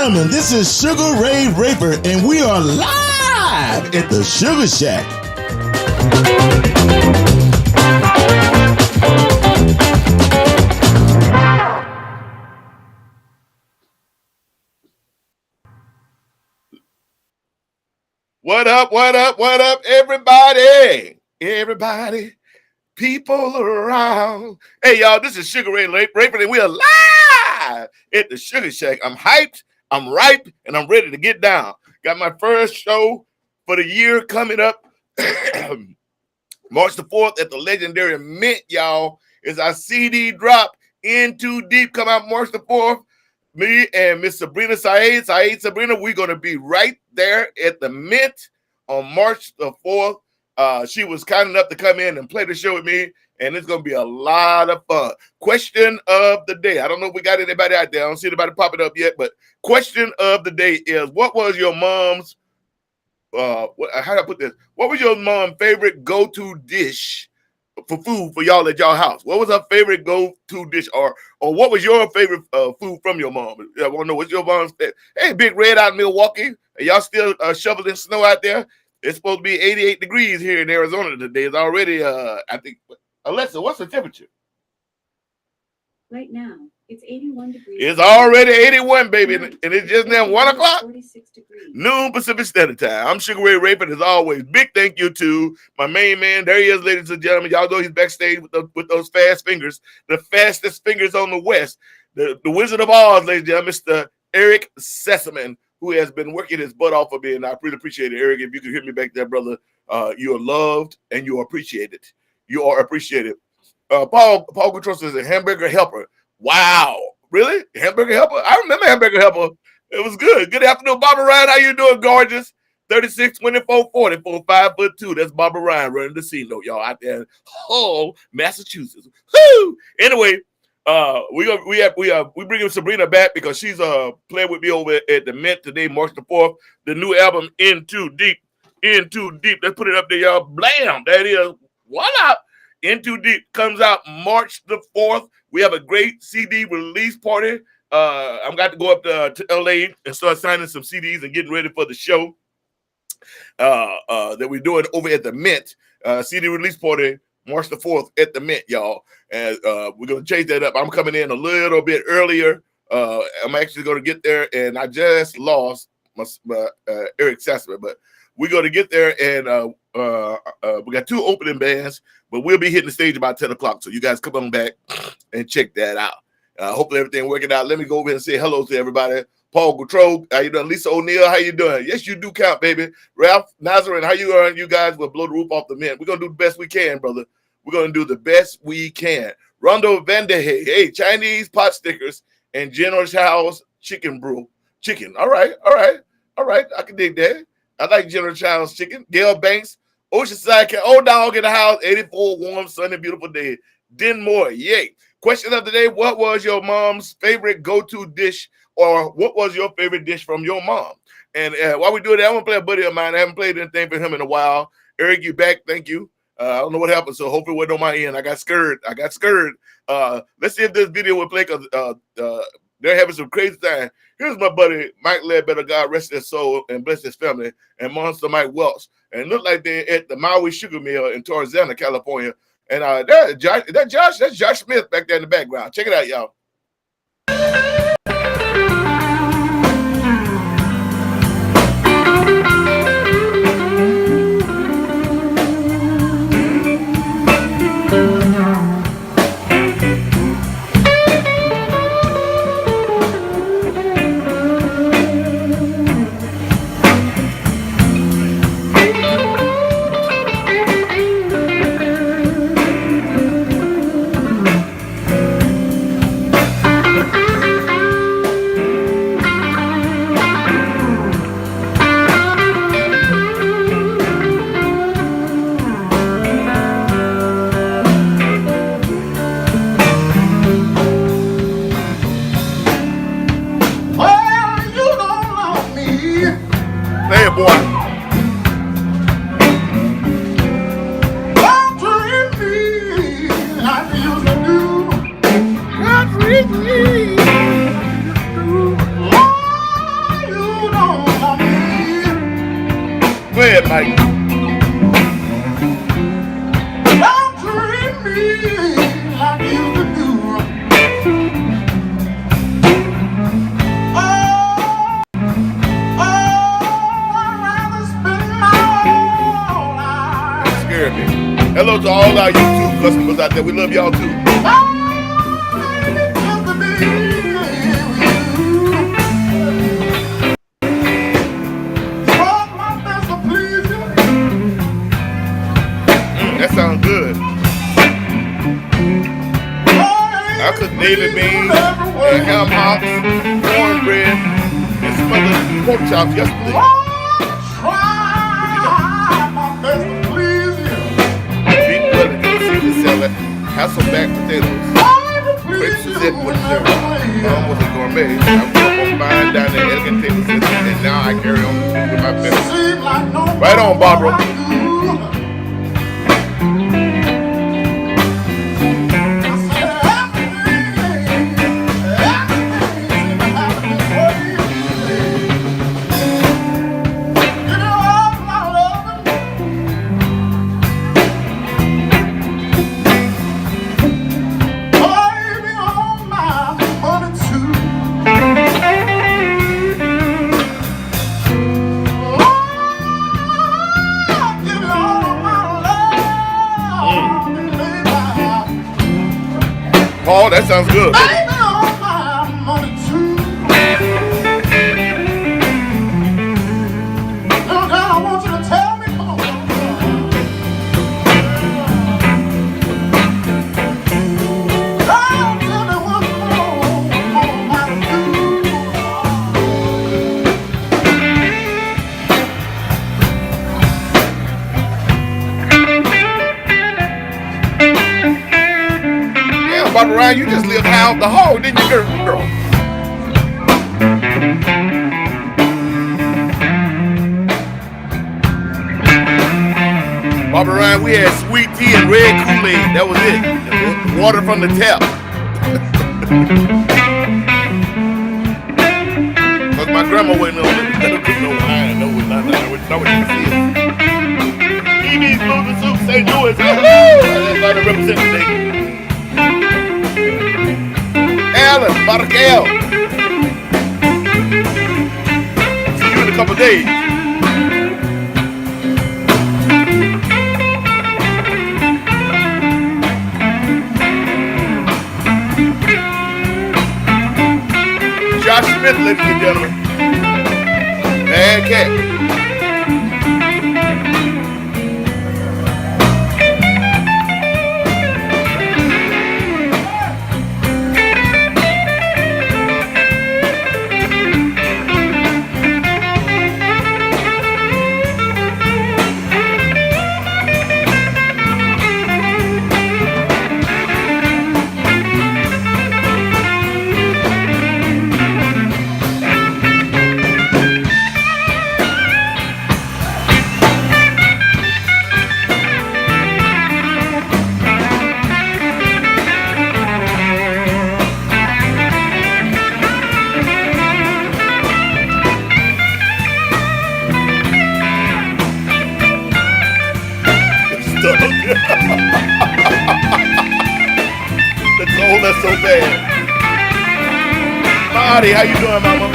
gentlemen, this is Sugaray Raper, and we are live at the Suga Shack. What up, everybody? Everybody, people around. Hey, y'all, this is Sugaray Raper, and we are live at the Suga Shack. I'm hyped, I'm ripe, and I'm ready to get down. Got my first show for the year coming up. March the 4th at the legendary Mint, y'all. Is our CD drop, In Too Deep, come out March the 4th. Me and Miss Sabrina, Sayed Sabrina, we're going to be right there at the Mint on March the 4th. She was kind enough to come in and play the show with me, and it's going to be a lot of fun. Question of the day. I don't know if we got anybody out there. I don't see anybody popping up yet, but question of the day is, what was your mom's, how do I put this? What was your mom's favorite go-to dish for food for y'all at y'all house? What was her favorite go-to dish, or what was your favorite food from your mom? I want to know what's your mom's favorite. Hey, Big Red out in Milwaukee. Are y'all still shoveling snow out there? It's supposed to be 88 degrees here in Arizona today. It's already, I think, Alexa, what's the temperature? Right now, it's 81 degrees. It's already 81, baby, and it's just now 1 o'clock. 46 degrees. Noon Pacific Standard Time. I'm Sugaray Raper, as always. Big thank you to my main man. There he is, ladies and gentlemen. Y'all know he's backstage with those fast fingers, the fastest fingers on the West. The Wizard of Oz, ladies and gentlemen, Mr. Eric Sessaman, who has been working his butt off for me, and I really appreciate it, Eric. If you can hear me back there, brother, you are loved and you are appreciated. You are appreciated. Paul Gutros is a hamburger helper. Wow. Really? Hamburger helper? I remember hamburger helper. It was good. Good afternoon, Barbara Ryan. How you doing, gorgeous? 36, 24, 44, 5'2". That's Barbara Ryan running the scene, though, y'all, out there in Hull, Massachusetts. Woo! Anyway, we bringing Sabrina back because she's playing with me over at the Mint today, March the 4th. The new album, In Too Deep. In Too Deep. Let's put it up there, y'all. Blam! That is. Voila! In Too Deep comes out March the 4th. We have a great CD release party. I'm got to go up to LA and start signing some CDs and getting ready for the show that we're doing over at the Mint. CD release party March the 4th at the Mint, y'all. And we're going to change that up. I'm coming in a little bit earlier. I'm actually going to get there, and I just lost my Eric Sassman, but we're going to get there, and we got 2 opening bands, but we'll be hitting the stage about 10 o'clock. So you guys come on back and check that out. Hopefully everything working out. Let me go over and say hello to everybody. Paul Gautreaux, how you doing? Lisa O'Neill, how you doing? Yes, you do count, baby. Ralph Nazarene, how you are? You guys will blow the roof off the Mint. We're going to do the best we can, brother. We're going to do the best we can. Rondo Vandehay, hey, Chinese pot stickers and General Chow's chicken brew. Chicken. All right. I can dig that. I like General Chow's chicken. Gail Banks, Oceanside, old dog in the house, 84, warm, sunny, beautiful day. Denmore, yay. Question of the day, what was your mom's favorite go-to dish, or what was your favorite dish from your mom? And while we do that, I'm going to play a buddy of mine. I haven't played anything for him in a while. Eric, you back. Thank you. I don't know what happened, so hopefully it wasn't on my end. I got scared. Let's see if this video will play, because they're having some crazy time. Here's my buddy, Mike Ledbetter, God rest his soul and bless his family, and Monster Mike Welch. And it looked like they're at the Maui Sugar Mill in Tarzana, California. And that's Josh Smith back there in the background. Check it out, y'all. out to all our YouTube customers out there. We love y'all too. That sounds good. I cooked navy beans and ham hocks, cornbread, and some other pork chops yesterday. Beef butter, Caesar salad, Hasselback potatoes, French Suzette with dessert. Mom was a gourmet. I grew up on fine dining at Elegant Table System, and now I carry on with my business. Right on, Barbara. Paul, that sounds good. Barbara Ryan, you just lived high off the hog, didn't you, girl? Barbara Ryan, we had sweet tea and red Kool-Aid. That was it. Water from the tap. Because my grandma wasn't no wine. No, what you see. BB's Moving Soup, St. Louis. That's how to represent today. Alan, Markel. See you in a couple days. Josh Smith, ladies and gentlemen. Bad cat. That's so bad. Marty, how you doing, mama?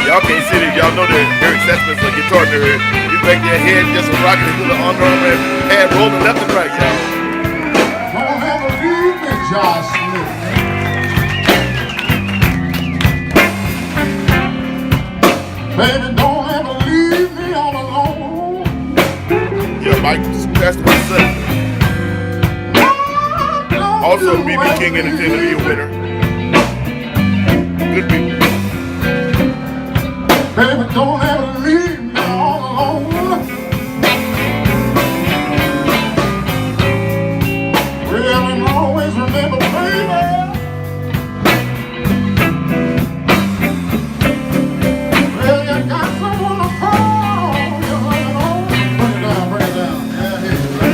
Y'all can't see it. Y'all know that Eric Sessions, a guitar nerd. He's back there, head just rocking his little Under Armour and head rolling left and right, y'all. Don't ever leave me, Josh Smith. Baby, don't ever leave me all alone. Yeah, Mike, that's what he said. Also, BB King Entertainment be a winner. Good people. Baby, don't ever leave me all alone. Well, and always remember, baby. Well, you got someone to call. You know. Bring it down, bring it down. Yeah, here you go.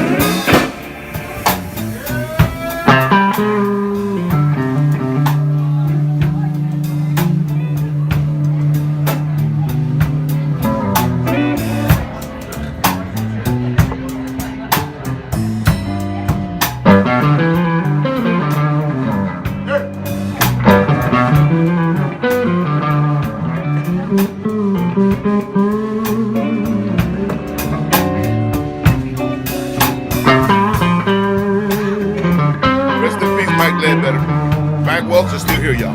y'all.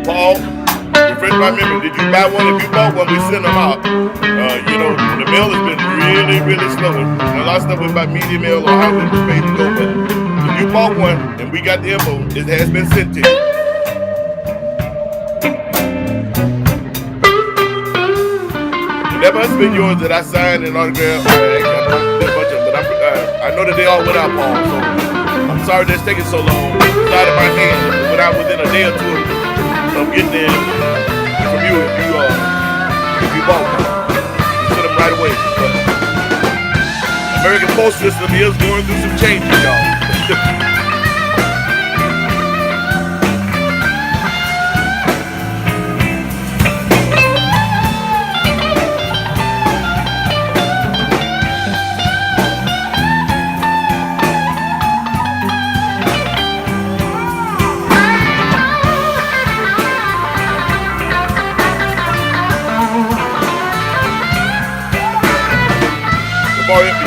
Paul, refresh my memory. Did you buy one? If you bought one, we send them out. You know, the mail has been really, really slow. And a lot of stuff was about media mail or how it was made to go. But if you bought one and we got the info, it has been sent to you. That must have been yours that I signed and autographed. I know that they all went out, Paul. So I'm sorry that's taking so long. It's out of my hands. It went out within a day or two of getting them from you if you bought one. You sent them right away. But American post system is going through some changes, y'all.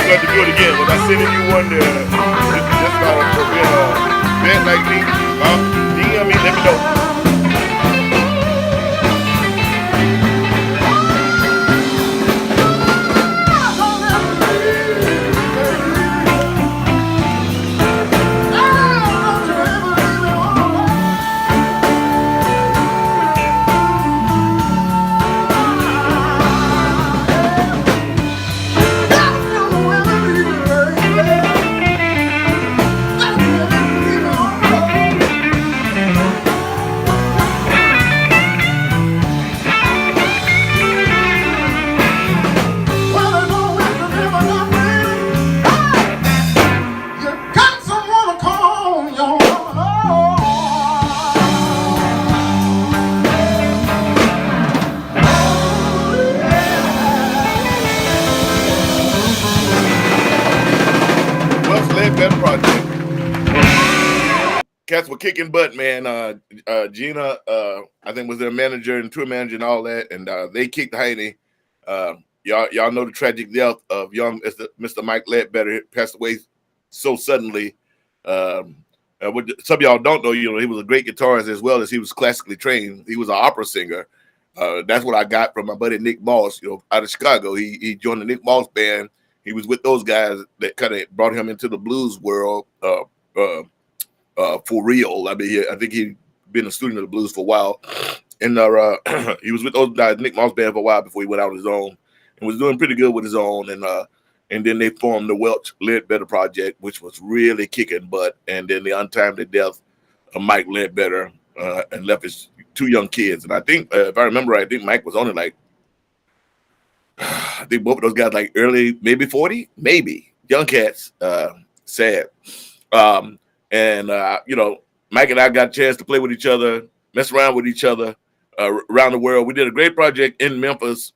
You got to do it again. When I sending you one there, just bad like me, DM me, let me know. Cats were kicking butt, man. Gina, I think, was their manager and tour manager and all that, and they kicked Heine. Y'all know the tragic death of young Mr. Mike Ledbetter. Passed away so suddenly. What some of y'all don't know, he was a great guitarist as well as he was classically trained. He was an opera singer. That's what I got from my buddy Nick Moss, out of Chicago. He joined the Nick Moss band. He was with those guys that kind of brought him into the blues world. For real. I mean, I think he'd been a student of the blues for a while. And he was with those guys, Nick Moss band, for a while before he went out on his own and was doing pretty good with his own. And then they formed the Welch Ledbetter Project, which was really kicking butt. And then the untimely death of Mike Ledbetter and left his two young kids. And I think, if I remember right, I think Mike was only I think both of those guys early, maybe 40, maybe. Young cats, sad. Mike and I got a chance to play with each other, mess around with each other around the world. We did a great project in Memphis.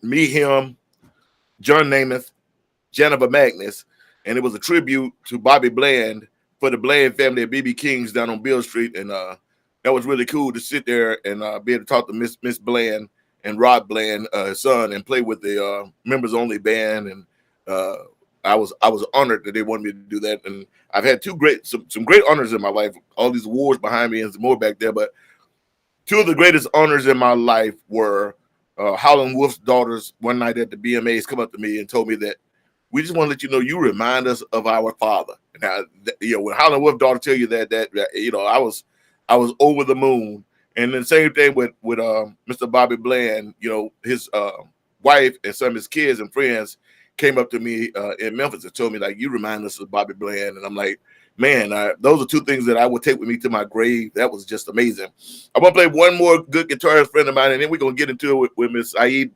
Me, him, John Namath, Jennifer Magnus, and it was a tribute to Bobby Bland for the Bland family at B.B. King's down on Beale Street. And that was really cool to sit there and be able to talk to Miss Bland and Rod Bland, his son, and play with the members only band. And I was honored that they wanted me to do that. And I've had some great honors in my life. All these awards behind me and some more back there. But two of the greatest honors in my life were Howlin' Wolf's daughters one night at the BMAs come up to me and told me that we just want to let you know you remind us of our father. Now, when Howlin' Wolf's daughter tell you that I was over the moon. And then same thing with Mr. Bobby Bland. His wife and some of his kids and friends came up to me in Memphis and told me, you remind us of Bobby Bland. And I'm like, man, those are two things that I would take with me to my grave. That was just amazing. I'm going to play one more good guitarist friend of mine, and then we're going to get into it with Miss Sayed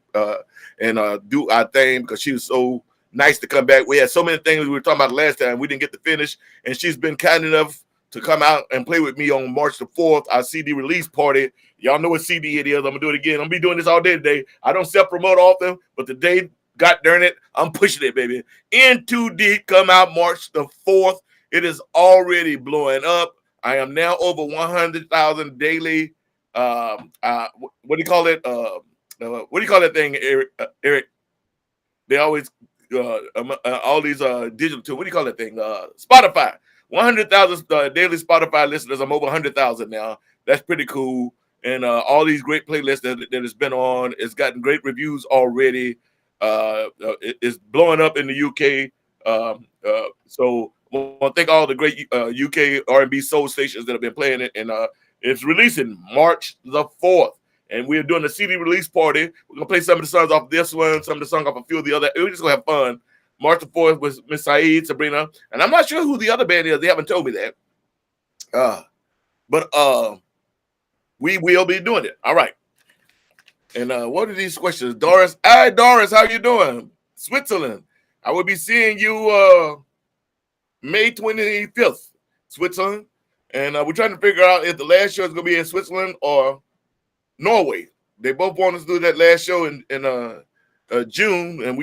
and do our thing because she was so nice to come back. We had so many things we were talking about last time. We didn't get to finish, and she's been kind enough to come out and play with me on March the 4th, our CD release party. Y'all know what CD it is. I'm going to do it again. I'm going to be doing this all day today. I don't self-promote often, but today, God darn it, I'm pushing it, baby. In Too Deep come out March the 4th. It is already blowing up. I am now over 100,000 daily. What do you call it? What do you call that thing, Eric? They always all these digital tools. What do you call that thing? Spotify. 100,000 daily Spotify listeners. I'm over 100,000 now. That's pretty cool. And all these great playlists that it's been on. It's gotten great reviews already. It's blowing up in the UK. So I want to thank all the great UK R&B soul stations that have been playing it. And it's releasing March the 4th. And we're doing a CD release party. We're going to play some of the songs off this one, some of the songs off a few of the other. We're just going to have fun. March the 4th with Miss Sayed Sabrina. And I'm not sure who the other band is. They haven't told me that. But we will be doing it. All right. And what are these questions? Doris. Hi, Doris. How you doing? Switzerland. I will be seeing you May 25th, Switzerland. And we're trying to figure out if the last show is going to be in Switzerland or Norway. They both want us to do that last show in June, and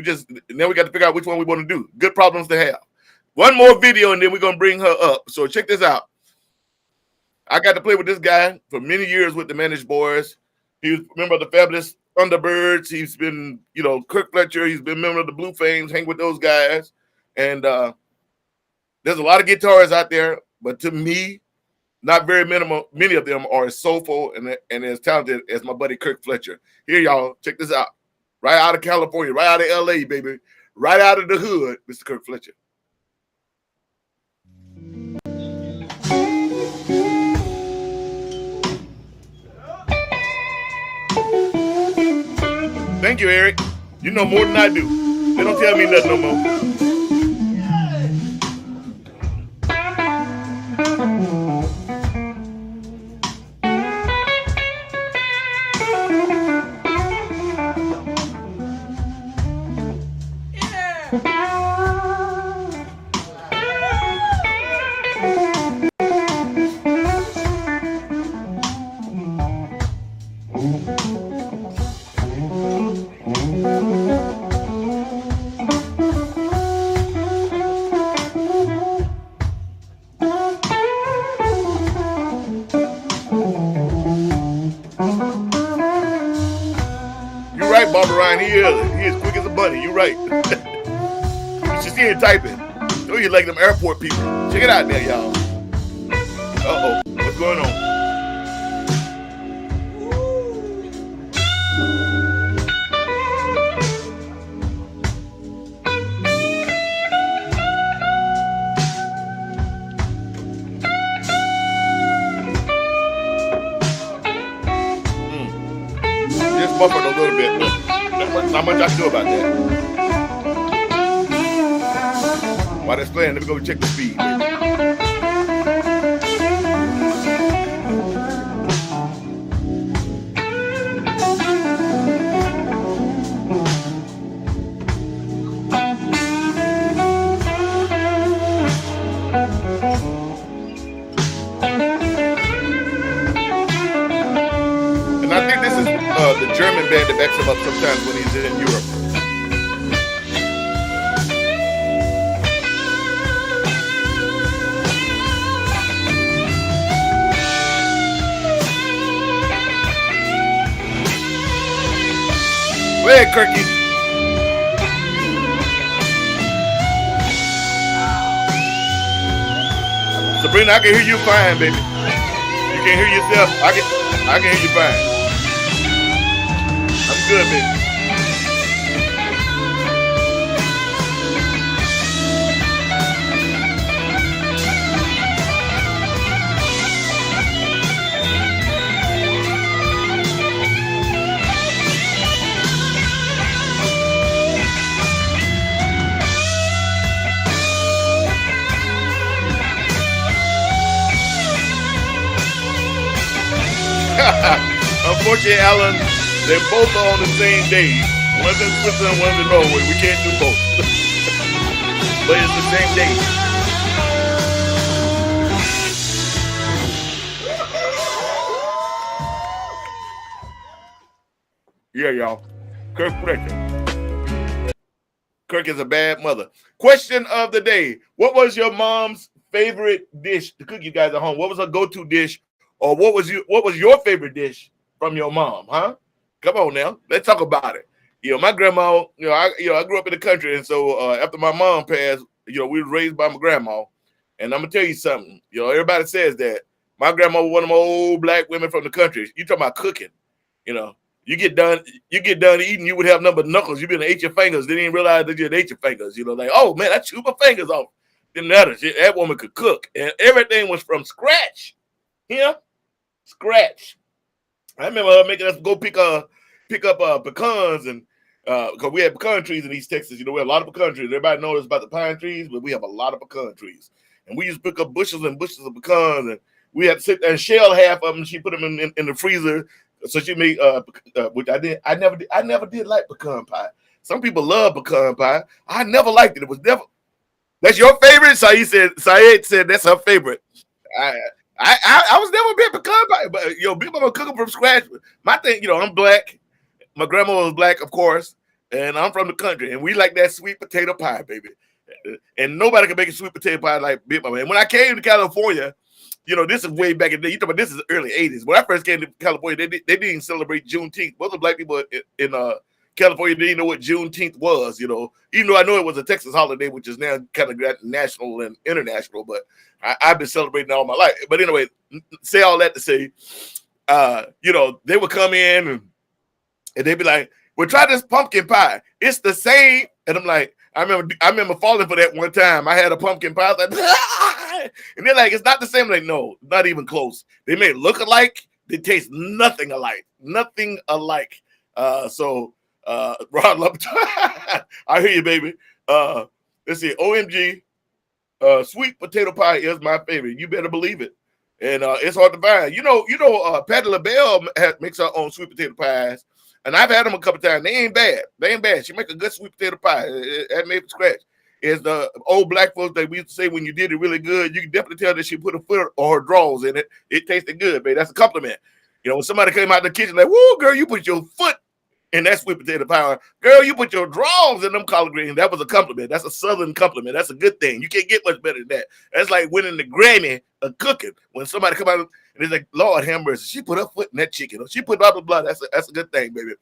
now we got to figure out which one we want to do. Good problems to have. One more video, and then we're gonna bring her up. So check this out. I got to play with this guy for many years with the Managed Boys. He was a member of the Fabulous Thunderbirds. He's been, Kirk Fletcher. He's been a member of the Blue Flames. Hang with those guys. And there's a lot of guitarists out there, but to me, not very many of them are as soulful and as talented as my buddy Kirk Fletcher. Here, y'all, check this out. Right out of California, right out of LA, baby. Right out of the hood, Mr. Kirk Fletcher. Thank you, Eric. You know more than I do. They don't tell me nothing no more. He is quick as a bunny. You're right. You should see him typing. So you like them airport people. Check it out there, y'all. Uh-oh. What's going on? Just buffering a little bit, but not much I can do about that. While that's playing, let me go check the speed. And I think this is the German band that backs him up sometimes when he's in Europe. Go ahead, Kirky. Sabrina, I can hear you fine, baby. You can hear yourself. I can hear you fine. I'm good, baby. Unfortunately, Alan, they both are on the same day. One's in Switzerland, one's in Norway. We can't do both. But it's the same day. Yeah, y'all. Kirk Fletcher. Kirk is a bad mother. Question of the day. What was your mom's favorite dish to cook you guys at home? What was her go-to dish, or what was your favorite dish from your mom? Huh? Come on now, let's talk about it. My grandma. I grew up in the country, and so after my mom passed, we were raised by my grandma. And I'm gonna tell you something. Everybody says that my grandma was one of my old black women from the country. You talking about cooking? You get done eating, you would have number knuckles. You been ate your fingers. They didn't realize that you had ate your fingers. Like, oh man, I chewed my fingers off. Didn't matter. That woman could cook, and everything was from scratch. Scratch. I remember her making us go pick up pecans, and because we had pecan trees in East Texas. We have a lot of pecan trees. Everybody knows about the pine trees, but we have a lot of pecan trees, and we used to pick up bushels and bushels of pecans, and we had to sit there and shell half of them. She put them in the freezer. So she made which I did. I never did like pecan pie. Some people love pecan pie. I never liked it. It was never. That's your favorite? Sayed said that's her favorite. I was never a big pecan pie, but people are cooking from scratch. My thing, I'm black. My grandma was black, of course, and I'm from the country, and we like that sweet potato pie, baby. And nobody can make a sweet potato pie like Big Mama. And when I came to California, this is way back in the day. You talking about this is the early 80s. When I first came to California, they didn't celebrate Juneteenth. Most of the black people in California didn't know what Juneteenth was, even though I know it was a Texas holiday, which is now kind of national and international, but I've been celebrating all my life. But anyway, say all that to say, they would come in and they'd be like, well, try this pumpkin pie. It's the same. And I'm like, I remember falling for that one time. I had a pumpkin pie. I was like, and they're like, it's not the same. I'm like, no, not even close. They may look alike. They taste nothing alike. Nothing alike. So Ron Love, I hear you, baby. Let's see. OMG, sweet potato pie is my favorite. You better believe it. And it's hard to find. Patti LaBelle makes her own sweet potato pies. And I've had them a couple times. They ain't bad. She make a good sweet potato pie. That made from scratch. Is the old black folks that we used to say when you did it really good, you can definitely tell that she put a foot or her drawers in it. It tasted good, baby. That's a compliment. When somebody came out the kitchen like, woo, girl, you put your foot in that sweet potato pie. Girl, you put your drawers in them collard greens. That was a compliment. That's a Southern compliment. That's a good thing. You can't get much better than that. That's like winning the Grammy of cooking. When somebody come out and it's like, Lord have mercy, she put her foot in that chicken. Or she put blah, blah, blah. That's a good thing, baby.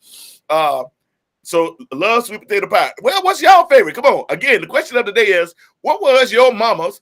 So love sweet potato pie. Well, what's y'all favorite? Come on. Again, the question of the day is, what was your mama's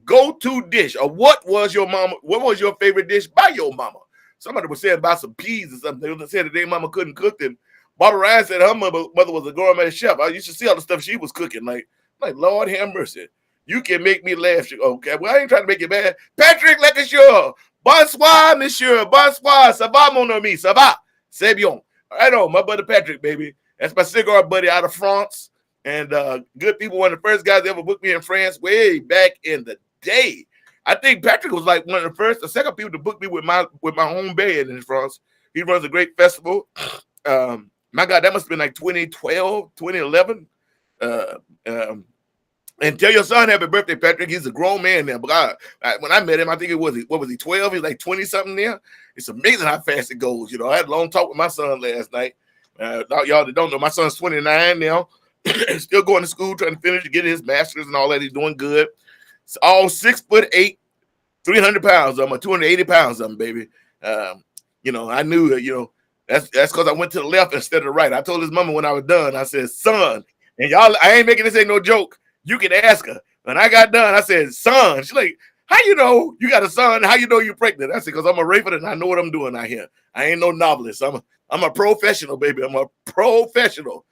go-to dish? Or what was your favorite dish by your mama? Somebody was saying about some peas or something. They said that their mama couldn't cook them. Barbara Ryan said her mother was a gourmet chef. I used to see all the stuff she was cooking. Like Lord have mercy. You can make me laugh. Okay, well, I ain't trying to make you mad. Patrick Lecasure. Bonsoir, monsieur. Bonsoir. Ça va, mon ami. Ça va. C'est bien. Right on, my buddy Patrick, baby. That's my cigar buddy out of France. And good people, one of the first guys that ever booked me in France way back in the day. I think Patrick was like one of the second people to book me with my home band in France. He runs a great festival. My God, that must have been like 2012, 2011. And tell your son happy birthday, Patrick. He's a grown man now. But when I met him, I think what was he, 12? He's like 20-something now. It's amazing how fast it goes. I had a long talk with my son last night. Y'all that don't know, my son's 29 now. Still going to school, trying to finish to get his master's and all that. He's doing good. It's all 6'8", 300 pounds of him, or 280 pounds of him, baby. I knew, that's because I went to the left instead of the right. I told his mama when I was done, I said, son, and y'all, I ain't making this ain't no joke. You can ask her. When I got done, I said, son. She's like, how you know you got a son? How you know you're pregnant? I said, because I'm a raper and I know what I'm doing out here. I ain't no novelist. I'm a professional, baby. I'm a professional.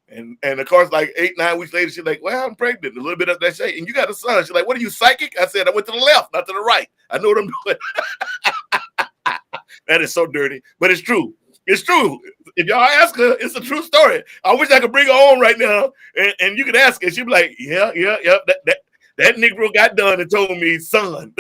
And of course, like 8-9 weeks later, she's like, well, I'm pregnant. A little bit of that shit. And you got a son. She's like, what are you, psychic? I said, I went to the left, not to the right. I know what I'm doing. That is so dirty, but it's true. It's true. If y'all ask her, it's a true story. I wish I could bring her on right now, and you could ask her. She'd be like, yeah. That Negro got done and told me, son.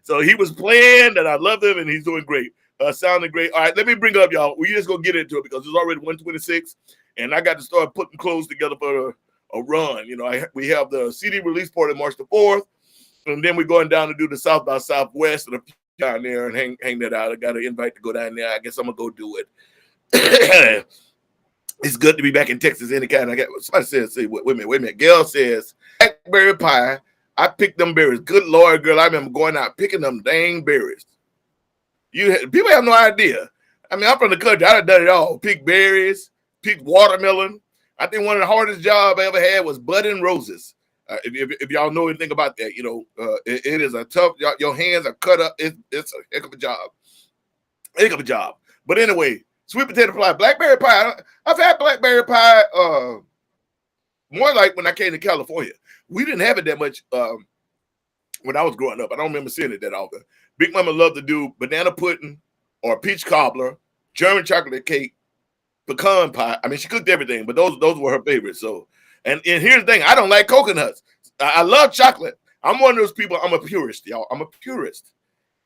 So he was playing, and I love him, and he's doing great. Sounding great. All right, let me bring up, y'all. We just gonna get into it because it's already 1:26, and I got to start putting clothes together for a run. We have the CD release party March the 4th, and then we're going down to do the South by Southwest and down there and hang that out. I got an invite to go down there. I guess I'm gonna go do it. It's good to be back in Texas. Any kind. Somebody says, wait a minute. Gail says Blackberry Pie I picked them berries. Good Lord, girl, I remember going out picking them dang berries. People have no idea. I mean, I'm from the country. I've done it all. Pick berries, pick watermelon. I think one of the hardest jobs I ever had was budding roses. If y'all know anything about that, it is a tough. Your hands are cut up. It's a heck of a job. Heck of a job. But anyway, sweet potato pie, blackberry pie. I've had blackberry pie more like when I came to California. We didn't have it that much when I was growing up. I don't remember seeing it that often. Big Mama loved to do banana pudding or peach cobbler, German chocolate cake, pecan pie. I mean, she cooked everything, but those were her favorites. So, and here's the thing: I don't like coconuts. I love chocolate. I'm one of those people. I'm a purist, y'all. I'm a purist.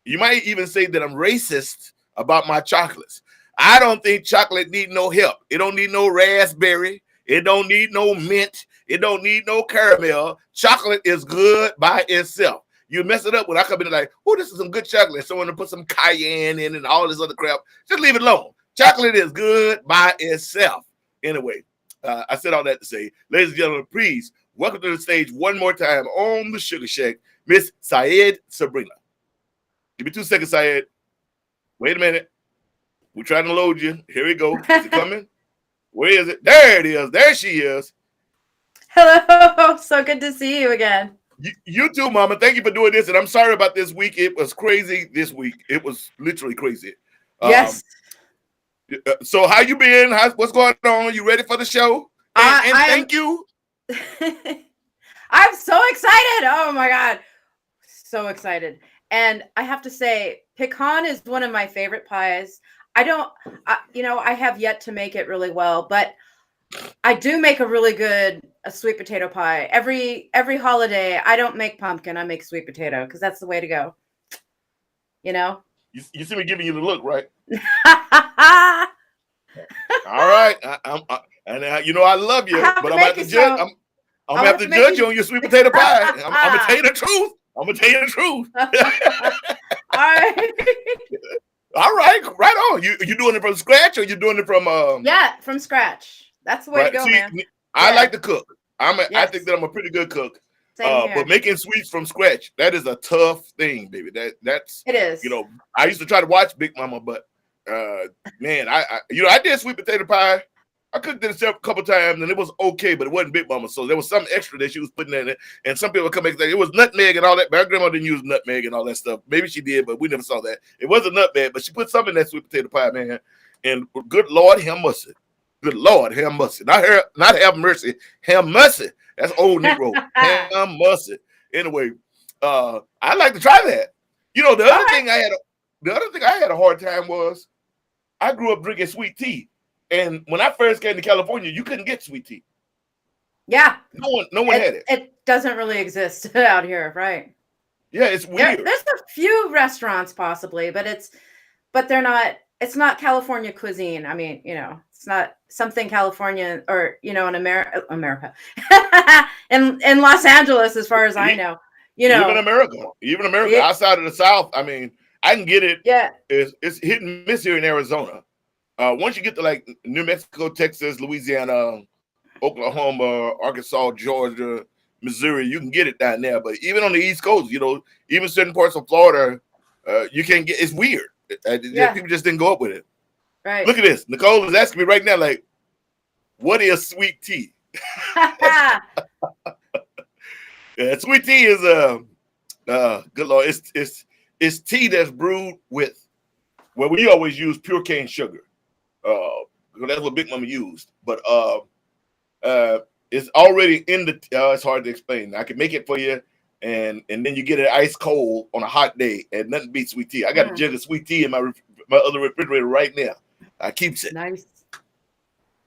You might even say that I'm racist about my chocolates. I don't think chocolate need no help. It don't need no raspberry. It don't need no mint. It don't need no caramel. Chocolate is good by itself. You mess it up when I come in like, oh, this is some good chocolate. Someone to put some cayenne in and all this other crap. Just leave it alone. Chocolate is good by itself. Anyway, I said all that to say, ladies and gentlemen, please welcome to the stage one more time on the Suga Shack, Miss Sayed Sabrina. Give me 2 seconds, Sayed. Wait a minute. We're trying to load you. Here we go. Is it coming? Where is it? There it is. There she is. Hello. So good to see you again. You too, Mama. Thank you for doing this. And I'm sorry about this week. It was crazy this week. It was literally crazy. Yes. So how you been? What's going on? You ready for the show? And thank you. I'm so excited. Oh my God. So excited. And I have to say, pecan is one of my favorite pies. I have yet to make it really well, but I do make a really good sweet potato pie. Every holiday, I don't make pumpkin. I make sweet potato because that's the way to go. You see me giving you the look, right? All right. I love you, but I'm going to judge. I'm gonna have to judge you on your sweet potato pie. I'm gonna tell you the truth. I'm gonna tell you the truth. All right. All right, right on. You doing it from scratch or you doing it from Yeah, from scratch. That's the way to go, man. I like to cook. I think that I'm a pretty good cook. But making sweets from scratch, that is a tough thing, baby. That's it is. I used to try to watch Big Mama, but man, I did sweet potato pie. I cooked it a couple times and it was okay, but it wasn't Big Mama. So there was some extra that she was putting in it. And some people come back and say it was nutmeg and all that. My grandma didn't use nutmeg and all that stuff. Maybe she did, but we never saw that. It wasn't nutmeg, but she put something in that sweet potato pie, man. And good Lord, have mercy. Good Lord, have mercy. Not have mercy, have mercy. That's old Negro. Have mercy. Anyway, I'd like to try that. The other thing I had a hard time was I grew up drinking sweet tea. And when I first came to California, you couldn't get sweet tea. Yeah. No one had it. It doesn't really exist out here, right? Yeah, it's weird. There's a few restaurants possibly, but it's not California cuisine. I mean, it's not something California or, in America. in Los Angeles, as far as I know. Even America, outside of the South, I mean, I can get it. Yeah. It's hit and miss here in Arizona. Once you get to like New Mexico, Texas, Louisiana, Oklahoma, Arkansas, Georgia, Missouri, you can get it down there. But even on the East Coast, even certain parts of Florida, you can't get. It's weird. People just didn't go up with it. Right. Look at this. Nicole is asking me right now, like, what is sweet tea? Yeah, sweet tea is good Lord. It's tea that's brewed with. Well, we always use pure cane sugar. That's what Big Mama used. But it's already in the. It's hard to explain. I can make it for you, and then you get it ice cold on a hot day, and nothing beats sweet tea. I got a jug of sweet tea in my other refrigerator right now. I keeps it. Nice.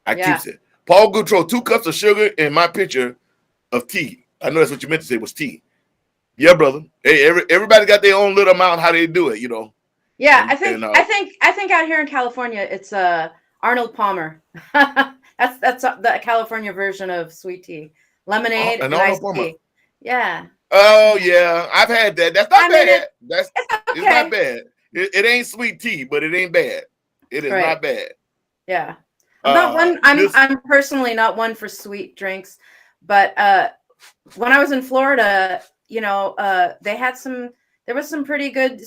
Keeps it. Paul Goutreau, 2 cups of sugar in my pitcher of tea. I know that's what you meant to say was tea. Yeah, brother. Hey, everybody got their own little amount how they do it, Yeah, I think out here in California it's Arnold Palmer. that's the California version of sweet tea, lemonade and iced tea. Yeah. Oh yeah, I've had that. That's not bad. It's not bad. It ain't sweet tea, but it ain't bad. It is not bad. Yeah. I'm personally not one for sweet drinks, but when I was in Florida, you know, there was some pretty good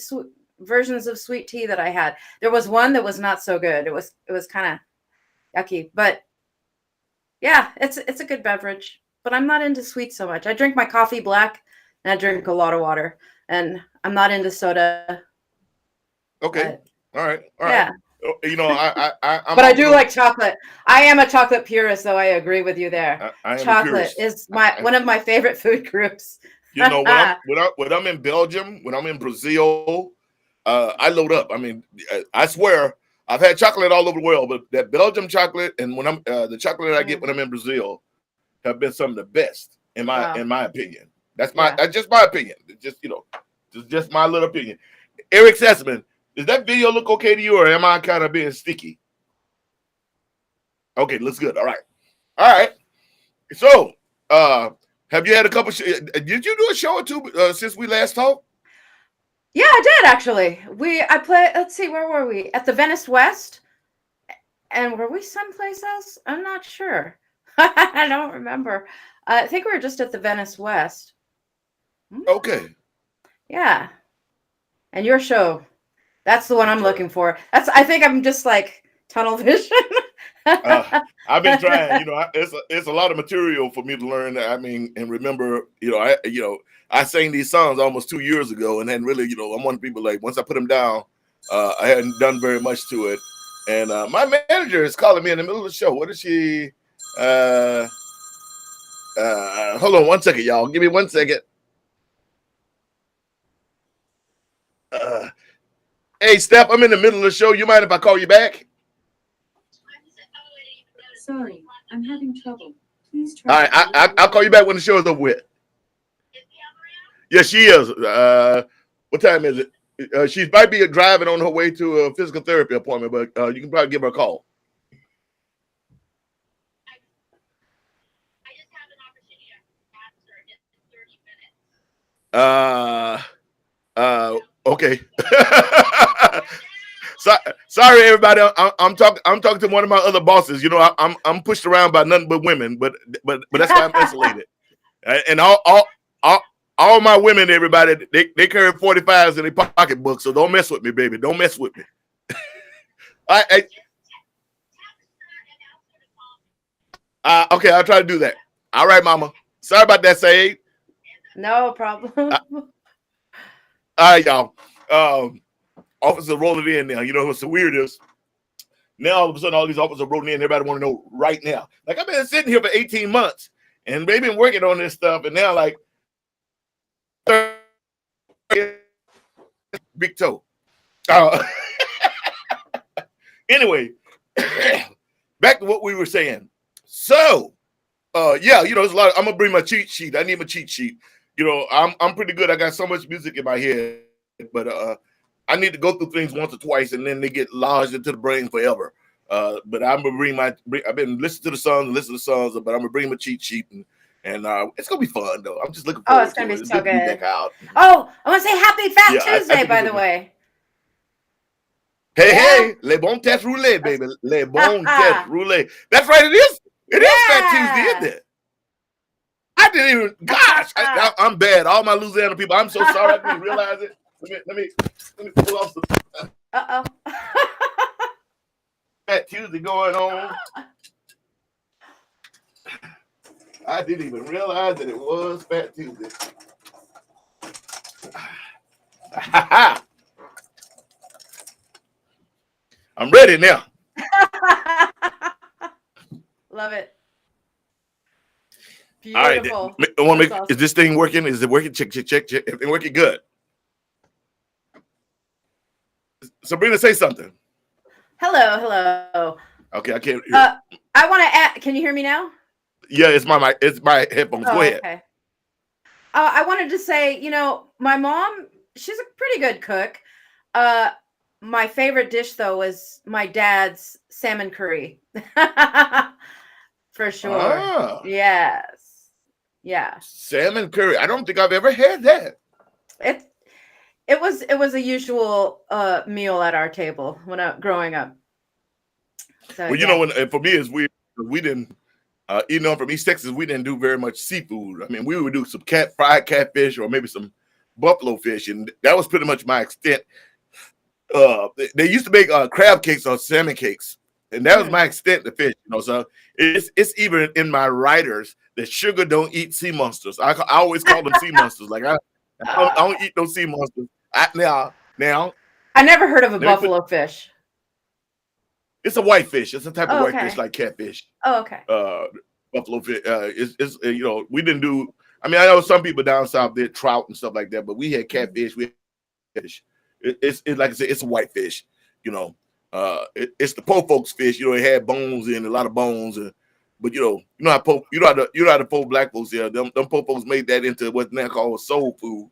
versions of sweet tea that I had. There was one that was not so good. It was kind of yucky, but yeah, it's a good beverage. But I'm not into sweet so much. I drink my coffee black, and I drink a lot of water, and I'm not into soda. Okay. All right. Yeah. You know, I'm but I do like chocolate. I am a chocolate purist, though. I agree with you there. I am Chocolate is one of my favorite food groups. You know, when I'm in Belgium, when I'm in Brazil, I load up. I mean, I swear I've had chocolate all over the world, but that Belgium chocolate and when I'm the chocolate I get when I'm in Brazil have been some of the best in my opinion. That's just my opinion. It's just, you know, just my little opinion. Eric Sessman, does that video look okay to you, or am I kind of being sticky? Okay, looks good. All right. So, have you had a couple? Did you do a show or two since we last talked? Yeah, I did actually. I played. Let's see, where were we? At the Venice West, and were we someplace else? I'm not sure. I don't remember. I think we were just at the Venice West. Okay. Yeah. And your show, that's the one I'm looking for. I think I'm just like tunnel vision. I've been trying, you know, it's a lot of material for me to learn. I mean, and remember, I sang these songs almost 2 years ago, and then really, you know, I'm one of the people like once I put them down, I hadn't done very much to it. And my manager is calling me in the middle of the show. What is she? Hold on 1 second, y'all. Give me 1 second. Hey, Steph, I'm in the middle of the show. You mind if I call you back? Sorry, I'm having trouble. Please try. All right, I'll call you back when the show is over with. Yes, she is. What time is it? She might be driving on her way to a physical therapy appointment, but you can probably give her a call. I just have an opportunity to ask her in 30 minutes. Okay. Sorry, everybody. I'm talking to one of my other bosses. You know, I'm pushed around by nothing but women, but that's why I'm insulated. And all my women, everybody, they carry 45s in their pocketbook. So don't mess with me, baby. Don't mess with me. Okay, I'll try to do that. All right, Mama. Sorry about that, Sayed. No problem. All right, y'all. Officers rolling in now. You know what's the weirdest? Now all of a sudden, all these officers are rolling in. Everybody want to know right now. Like, I've been sitting here for 18 months and they've been working on this stuff, and now like big toe. Anyway, back to what we were saying. So, yeah, you know, there's a lot. I'm gonna bring my cheat sheet. I need my cheat sheet. You know, I'm pretty good. I got so much music in my head, but I need to go through things once or twice, and then they get lodged into the brain forever. But I'm gonna I've been listening to the songs, but I'm gonna bring my cheat sheet, and it's gonna be fun though. I'm just looking forward. Oh, it's gonna to be so good. Back out. Oh, I want to say Happy Fat Tuesday, by the way. Hey, les bons têtes roulées, baby. Les bons têtes roulées. That's right. It is. It is Fat Tuesday, isn't it? I didn't even. Gosh, I'm bad. All my Louisiana people. I'm so sorry. I didn't realize it. Let me pull off some. Fat Tuesday going on. I didn't even realize that it was Fat Tuesday. I'm ready now. Love it. Beautiful. All right. Awesome. Is this thing working? Is it working? Check. It's working good. Sabrina, say something. Hello. Okay, I can't hear. I want to add. Can you hear me now? Yeah, it's my headphones. Go ahead. Okay. I wanted to say, you know, my mom, she's a pretty good cook. My favorite dish, though, was my dad's salmon curry. For sure. Ah. Yes. Yeah. Salmon curry. I don't think I've ever had that. It was a usual meal at our table when growing up. So, well, you know, for me, it's weird. We didn't. You know, from East Texas, we didn't do very much seafood. I mean, we would do some fried catfish or maybe some buffalo fish, and that was pretty much my extent. They used to make crab cakes or salmon cakes, and that was my extent to fish. You know, so it's even in my writers that sugar don't eat sea monsters. I always call them sea monsters. Like I don't eat those sea monsters. Now I never heard of a let me buffalo fish. it's a white fish. It's a type of Oh, white okay. fish like catfish. Oh, okay. Buffalo fish. It's you know, we didn't do. I mean, I know some people down south did trout and stuff like that, but we had catfish. We had fish. It's like I said, it's a white fish. You know, it's the po folks fish. You know, it had bones in a lot of bones, but you know how the po black folks. Yeah, them po folks made that into what's now called soul food.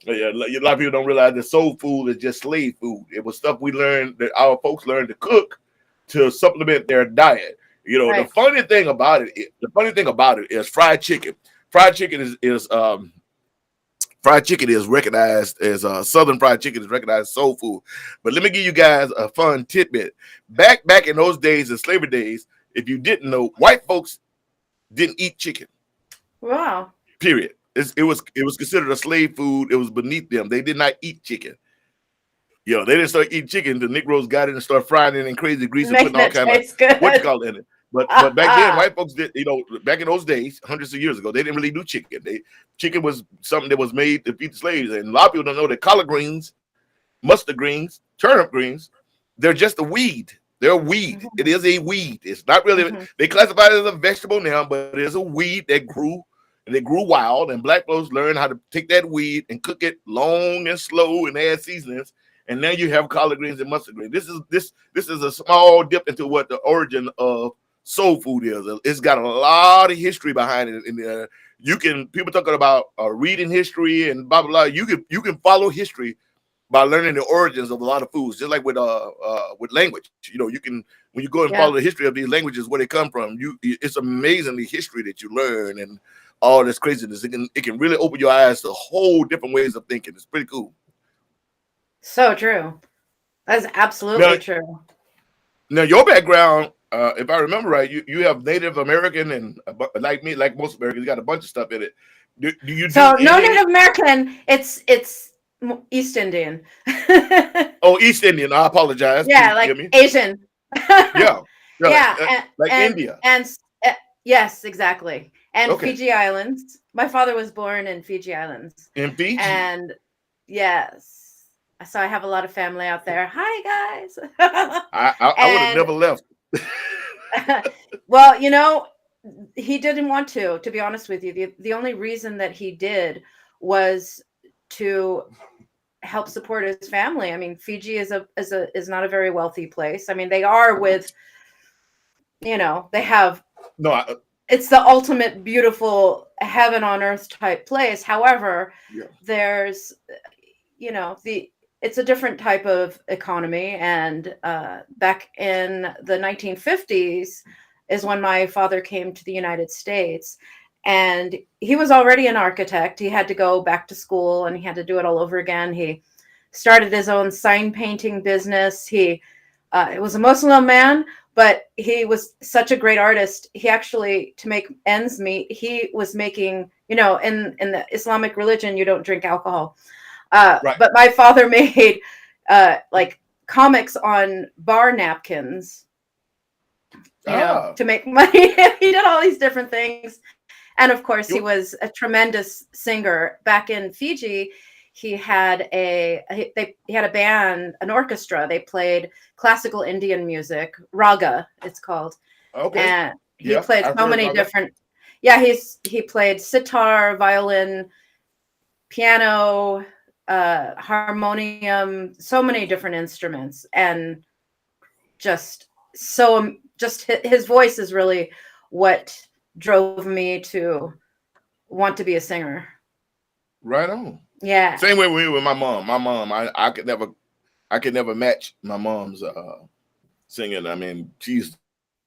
Yeah, a lot of people don't realize that soul food is just slave food. It was stuff we learned that our folks learned to cook to supplement their diet. You know, Right. the funny thing about it is fried chicken. Fried chicken is recognized as Southern fried chicken is recognized as soul food. But let me give you guys a fun tidbit. Back in those days, in slavery days, if you didn't know, white folks didn't eat chicken. Wow. Period. It was considered a slave food. It was beneath them. They did not eat chicken. You know, they didn't start eating chicken. The Negroes got it and started frying it in crazy grease and Making putting all it kind taste of good. what you call it in it. But back then, white folks did. You know, back in those days, hundreds of years ago, they didn't really do chicken. Chicken was something that was made to feed the slaves. And a lot of people don't know that collard greens, mustard greens, turnip greens, they're just a weed. They're a weed. It is a weed. It's not really. They classify it as a vegetable now, but it is a weed that grew. And they grew wild, and black folks learned how to take that weed and cook it long and slow and add seasonings. And now you have collard greens and mustard greens. This is a small dip into what the origin of soul food is. It's got a lot of history behind it. And people talking about reading history and blah blah blah. You can follow history by learning the origins of a lot of foods, just like with language. You know, you can when you go and follow the history of these languages, where they come from. It's amazingly history that you learn and all this craziness. It can really open your eyes to whole different ways of thinking. It's pretty cool. So true. That's absolutely true. Now, your background, if I remember right, you have Native American and like me, like most Americans, you got a bunch of stuff in it. Do you? So no Native American. It's East Indian. Oh, East Indian. I apologize. Yeah, like Asian. Yeah. Like and, India. And yes, exactly. And Okay. Fiji Islands. My father was born in Fiji Islands. In Fiji? And yes. So I have a lot of family out there. Hi, guys. I would have never left. Well, you know, he didn't want to be honest with you. The only reason that he did was to help support his family. I mean, Fiji is not a very wealthy place. I mean, they are with, you know, they have it's the ultimate beautiful heaven on earth type place. However, there's, you know, it's a different type of economy. And back in the 1950s is when my father came to the United States. And he was already an architect. He had to go back to school and he had to do it all over again. He started his own sign painting business. It was a Muslim man, but he was such a great artist. He actually, to make ends meet, he was making, you know, in the Islamic religion, you don't drink alcohol. Right. But my father made like comics on bar napkins, you know, to make money. He did all these different things. And of course, he was a tremendous singer. Back in Fiji, he had a band, an orchestra. They played classical Indian music, raga, it's called. Okay. And he played so many different. Yeah, he played sitar, violin, piano, harmonium, so many different instruments, and just his voice is really what drove me to want to be a singer. Right on. Yeah. Same way with my mom. My mom, I could never match my mom's singing. I mean, she's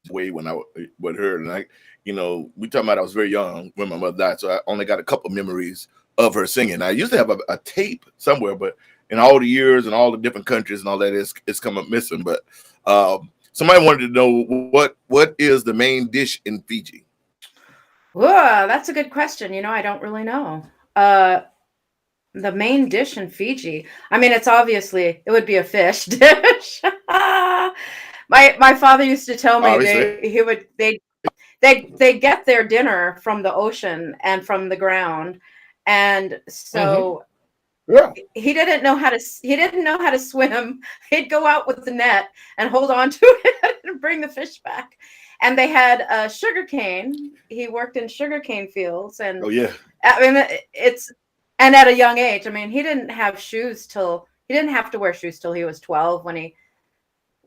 way when I with her, and you know, we talking about I was very young when my mother died, so I only got a couple memories of her singing. I used to have a tape somewhere, but in all the years and all the different countries and all that, it's come up missing. But somebody wanted to know what is the main dish in Fiji? Whoa, that's a good question. I don't really know. The main dish in Fiji. I mean, it would be a fish dish. My father used to tell me Obviously. they get their dinner from the ocean and from the ground, and Hmm. so Yeah. he didn't know how to swim. He'd go out with the net and hold on to it and bring the fish back. And they had sugar cane. He worked in sugarcane fields, and Oh yeah. I mean it's and at a young age. I mean, he didn't have to wear shoes till he was 12 when he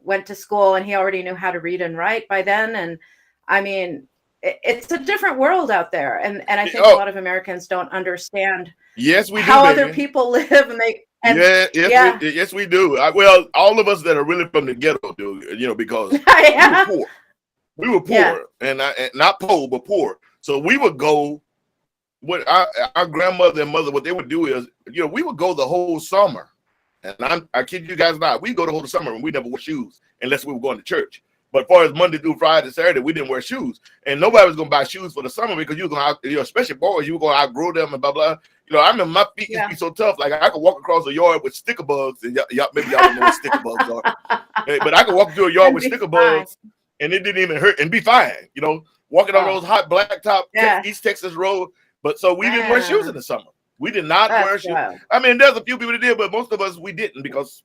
went to school, and he already knew how to read and write by then. And I mean, it's a different world out there, and I think a Oh lot of Americans don't understand yes, we do, how other baby. people live, and Yeah, yeah. yes, we do. Well, all of us that are really from the ghetto do, because we were Yeah, poor. We were yeah, poor, and not poor, but poor. So we would go. What our grandmother and mother, what they would do is, we would go the whole summer, and I kid you guys not, we go the whole summer and we never wore shoes unless we were going to church. But as far as Monday through Friday, Saturday, we didn't wear shoes, and nobody was gonna buy shoes for the summer because you were gonna, especially boys, you were gonna outgrow them and blah blah. I remember my feet used to yeah. be so tough, like I could walk across a yard with sticker bugs, and y'all maybe y'all don't know what sticker bugs are, but I could walk through a yard And with be sticker fine. bugs, and it didn't even hurt and be fine. Walking on Oh, those hot blacktop yeah. East Texas road, but so we didn't wear shoes in Man, the summer. We did not that's wear shoes. wild. I mean, there's a few people that did, but most of us we didn't because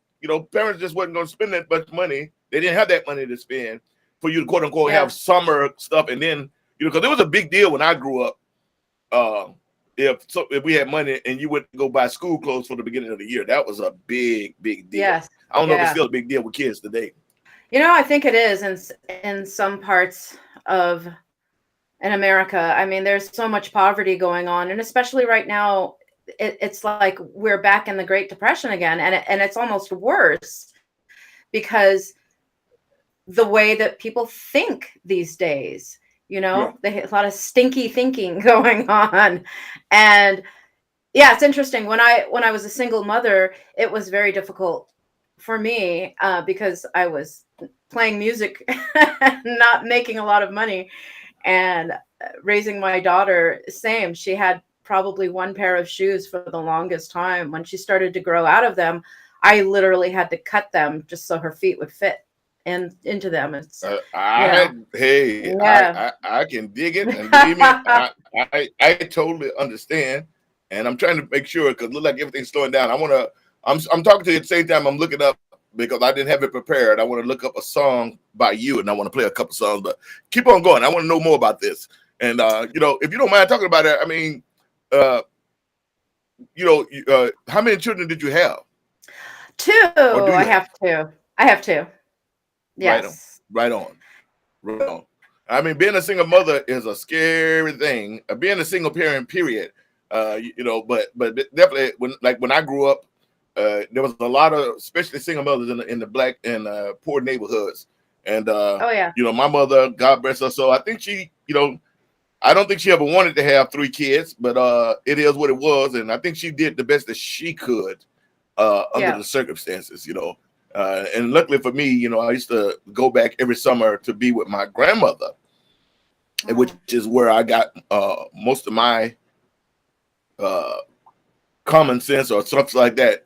parents just wasn't going to spend that much money. They didn't have that money to spend for you to quote unquote Yeah. have summer stuff, and then because it was a big deal when I grew up. Uh, if we had money and you went to go buy school clothes for the beginning of the year, that was a big deal. Yes. I don't know if it's Yeah. still a big deal with kids today. I think it is in some parts of in America. I mean, there's so much poverty going on, and especially right now, it's like we're back in the Great Depression again, and it's almost worse because the way that people think these days. Yeah. They have a lot of stinky thinking going on, and yeah, it's interesting. When I was a single mother, it was very difficult for me because I was playing music, not making a lot of money, and raising my daughter. Same, she had probably one pair of shoes for the longest time. When she started to grow out of them, I literally had to cut them just so her feet would fit into them. It's you know, Hey, yeah, I can dig it, and believe me, I totally understand, and I'm trying to make sure because it look like everything's slowing down. I'm talking to you at the same time. I'm looking up because I didn't have it prepared. I want to look up a song by you, and I want to play a couple songs. But keep on going. I want to know more about this, and if you don't mind talking about it, I mean, uh, how many children did you have, two. or do I you have? have two. I have two. Right on, Yes. right on. Real. I mean, being a single mother is a scary thing. Being a single parent, period. But definitely when I grew up, there was a lot of especially single mothers in the black and poor neighborhoods. And Oh yeah. my mother, God bless her soul, I think I don't think she ever wanted to have three kids, but it is what it was, and I think she did the best that she could under Yeah. the circumstances. And luckily for me, I used to go back every summer to be with my grandmother, and which Oh, is where I got most of my uh, common sense or stuff like that,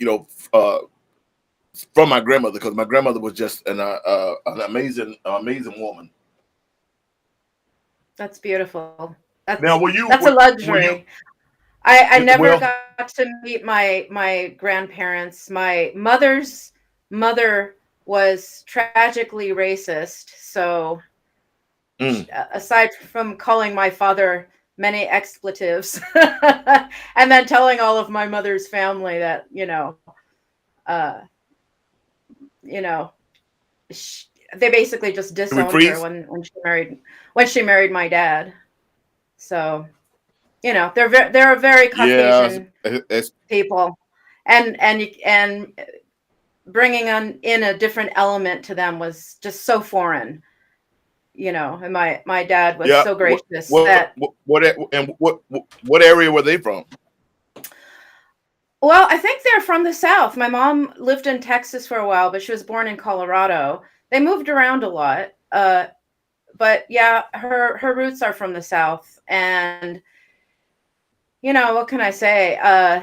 from my grandmother, because my grandmother was just an amazing woman. that's beautiful. Now, That's were you that's a were you luxury. I never well? got to meet my grandparents. My mother's mother was tragically racist. So Mm, aside from calling my father many expletives, and then telling all of my mother's family that uh, you know, sh they basically just did we disowned her freeze? when she married my dad. So they're a very Yeah, Caucasian it's, people, and bringing in a different element to them was just so foreign. And my dad was yeah. so What gracious what that. what area were they from? Well, I think they're from the South. My mom lived in Texas for a while, but she was born in Colorado. They moved around a lot. but yeah, her roots are from the South, and what can I say? I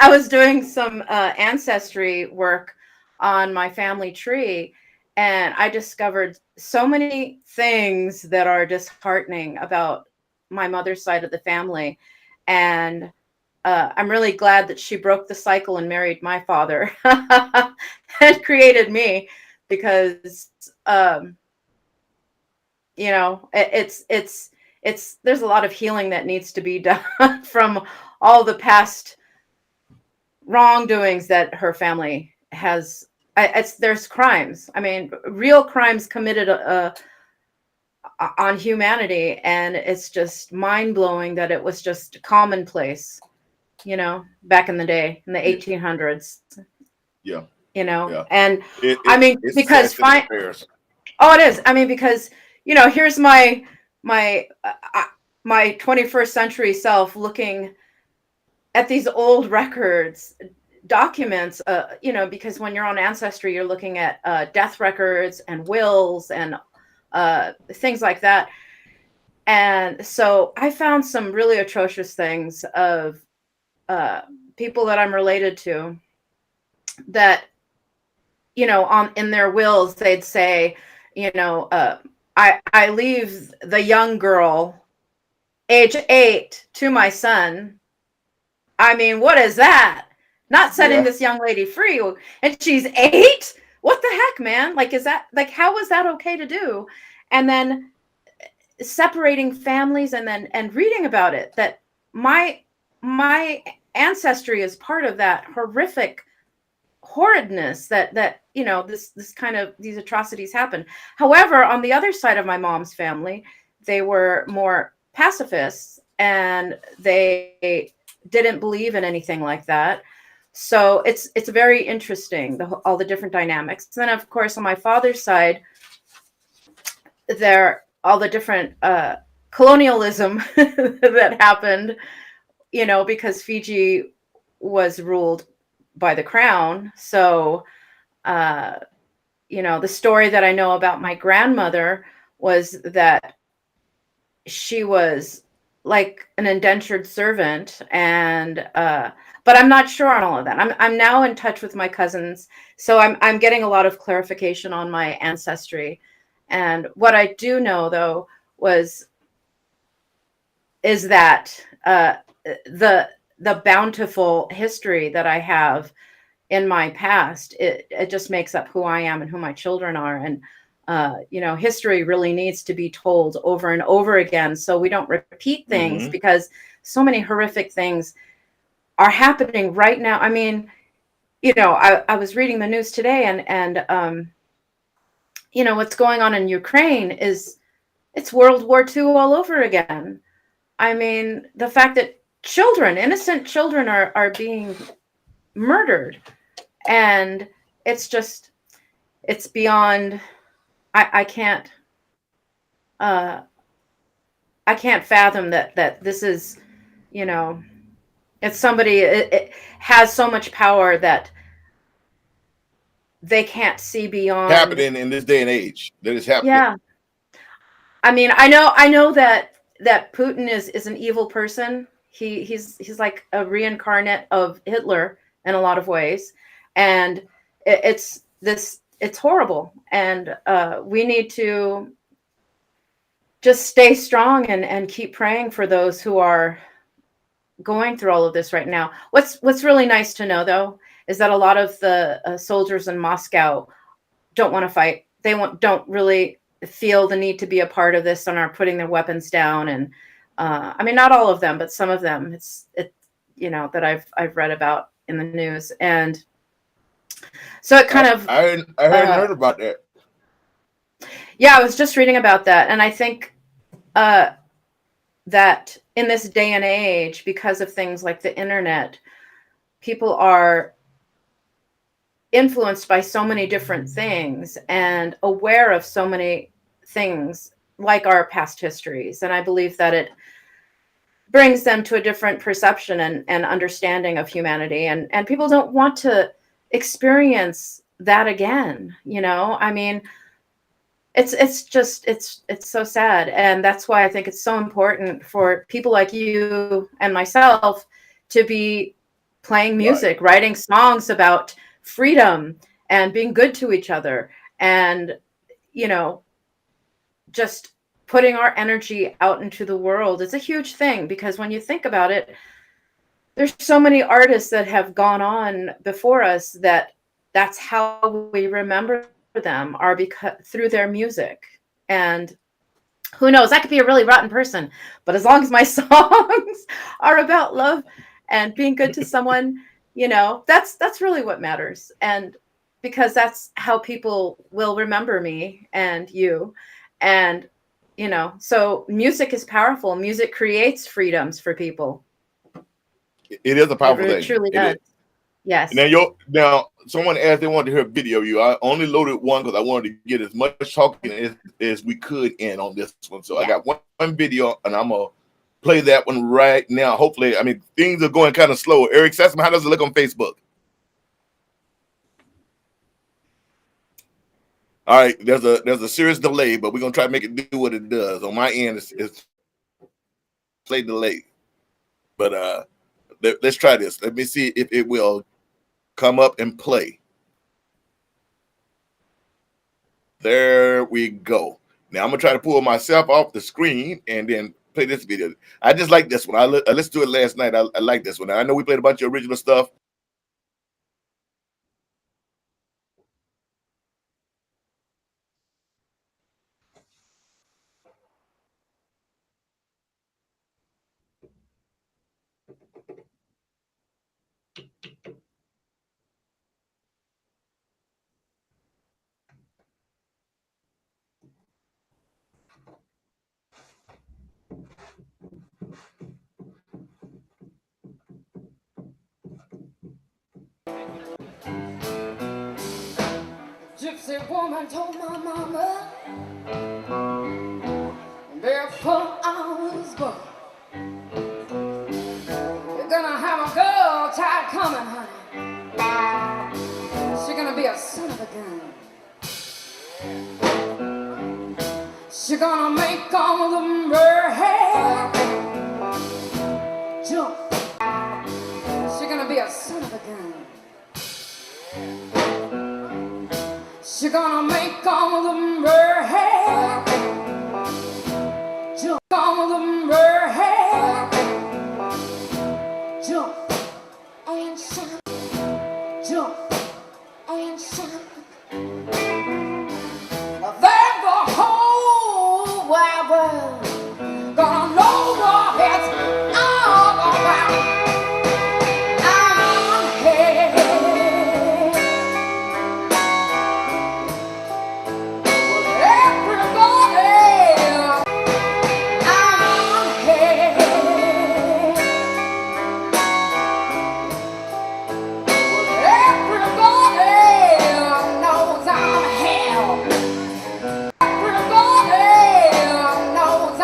was doing some ancestry work on my family tree, and I discovered so many things that are disheartening about my mother's side of the family. And I'm really glad that she broke the cycle and married my father and created me, because it's there's a lot of healing that needs to be done from all the past wrongdoings that her family has. There's crimes. I mean, real crimes committed on humanity, and it's just mind blowing that it was just commonplace, back in the day, in the 1800s. Yeah. Yeah. And I mean, because oh, it is. I mean, because here's my 21st century self looking at these old records, documents, because when you're on Ancestry, you're looking at death records and wills and things like that. And so I found some really atrocious things of people that I'm related to that, in their wills, they'd say, I leave the young girl, age 8, to my son. I mean, what is that? Not setting this young lady free, and she's 8? What the heck, man? Like, is that, like, how was that okay to do? And then separating families, and reading about it, that my ancestry is part of that horrific horridness that this kind of, these atrocities happen. However, on the other side of my mom's family, they were more pacifists, and they didn't believe in anything like that. So it's very interesting, all the different dynamics. And then, of course, on my father's side, there all the different colonialism that happened, because Fiji was ruled by the crown. So, the story that I know about my grandmother was that she was like an indentured servant, and but I'm not sure on all of that. I'm now in touch with my cousins, so I'm getting a lot of clarification on my ancestry. And what I do know, though, is that the bountiful history that I have in my past, it just makes up who I am and who my children are. And history really needs to be told over and over again, so we don't repeat things, because so many horrific things are happening right now. I mean, I was reading the news today, and what's going on in Ukraine it's World War II all over again. I mean, the fact that innocent children are being murdered, and it's beyond. I can't fathom that this is, it's somebody, it has so much power that they can't see beyond. Happening in this day and age, that is happening. Yeah. I mean, I know that Putin is an evil person. He's like a reincarnate of Hitler in a lot of ways, and it's horrible. And we need to just stay strong and keep praying for those who are going through all of this right now. What's really nice to know, though, is that a lot of the soldiers in Moscow don't want to fight. They don't really feel the need to be a part of this, and are putting their weapons down. And I mean, not all of them, but some of them. That I've read about in the news, and so it kind of. I hadn't heard about that. Yeah, I was just reading about that, and I think that in this day and age, because of things like the internet, people are influenced by so many different things and aware of so many things, like our past histories. And I believe that it brings them to a different perception and understanding of humanity. And people don't want to experience that again. I mean, it's so sad, and that's why I think it's so important for people like you and myself to be playing Right. music, writing songs about freedom and being good to each other, and you know, just putting our energy out into the world. It's a huge thing because when you think about it, there's so many artists that have gone on before us that that's how we remember them, are because through their music. And who knows, I could be a really rotten person, but as long as my songs are about love and being good to someone, that's really what matters. And because that's how people will remember me and you. And so music is powerful. Music creates freedoms for people. It is a It powerful really thing. truly It is. does. Yes. Now someone asked they wanted to hear a video of you. I only loaded one because I wanted to get as much talking as we could in on this one. So I got one video, and I'm gonna play that one right now. Hopefully, I mean, things are going kind of slow. Eric Sessman, how does it look on Facebook? All right, there's a serious delay, but we're gonna try to make it do what it does. On my end, it's play delay. But let's try this. Let me see if it will come up and play. There we go. Now I'm gonna try to pull myself off the screen and then play this video. I just like this one. I listened to it last night. I like this one. I know we played a bunch of original stuff. Gypsy woman told my mama, before I was born, you're gonna have a girl child coming, honey. She's gonna be a son of a gun. She's gonna make all the hair jump. She's gonna be a son of a gun. She's gonna make all the hair jump. All the hair jump and shout, jump and shout. Then the whole wide world gonna know what it's all about. Knows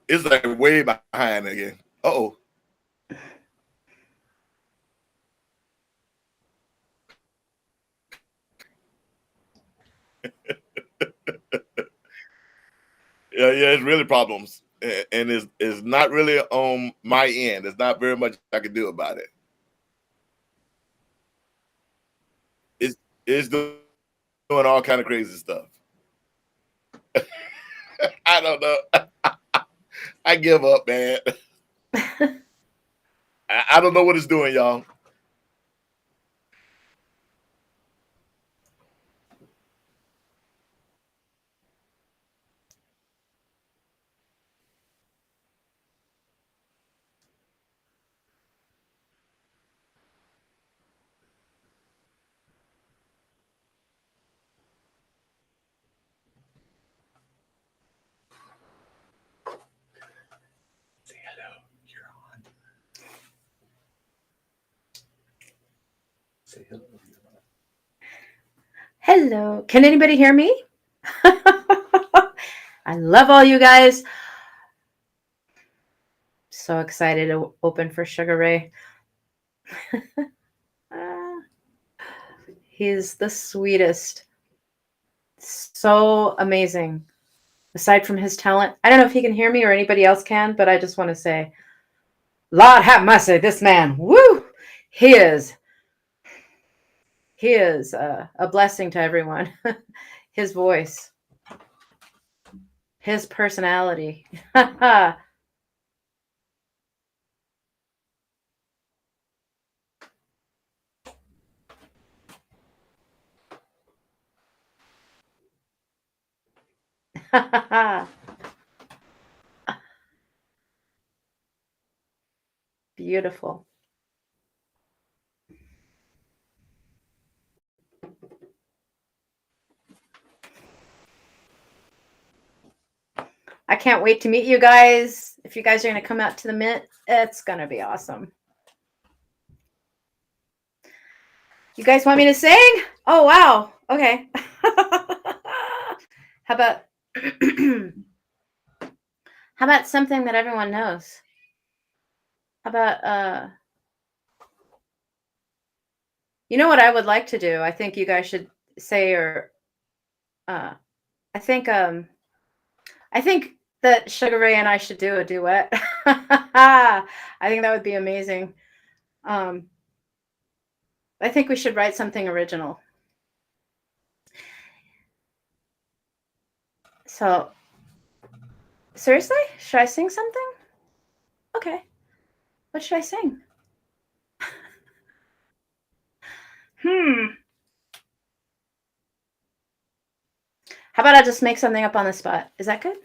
It's like way behind again. Uh-oh. Yeah, it's really problems. And it's not really on my end. There's not very much I can do about it. It's doing all kind of crazy stuff. I don't know. I give up, man. I don't know what it's doing, y'all. Say hello. You're on. Say hello. Hello. Can anybody hear me? I love all you guys. So excited to open for Sugaray. He's the sweetest. So amazing. Aside from his talent, I don't know if he can hear me or anybody else can, but I just want to say, Lord have mercy, this man. Woo! He is a blessing to everyone. His voice, his personality. Beautiful. I can't wait to meet you guys. If you guys are going to come out to the Mint, it's going to be awesome. You guys want me to sing? Oh, wow. Okay. How about how about something that everyone knows? How about you know what I would like to do? I think you guys should say or I think that Sugaray and I should do a duet. I think that would be amazing. I think we should write something original. So, seriously? Should I sing something? Okay. What should I sing? How about I just make something up on the spot? Is that good?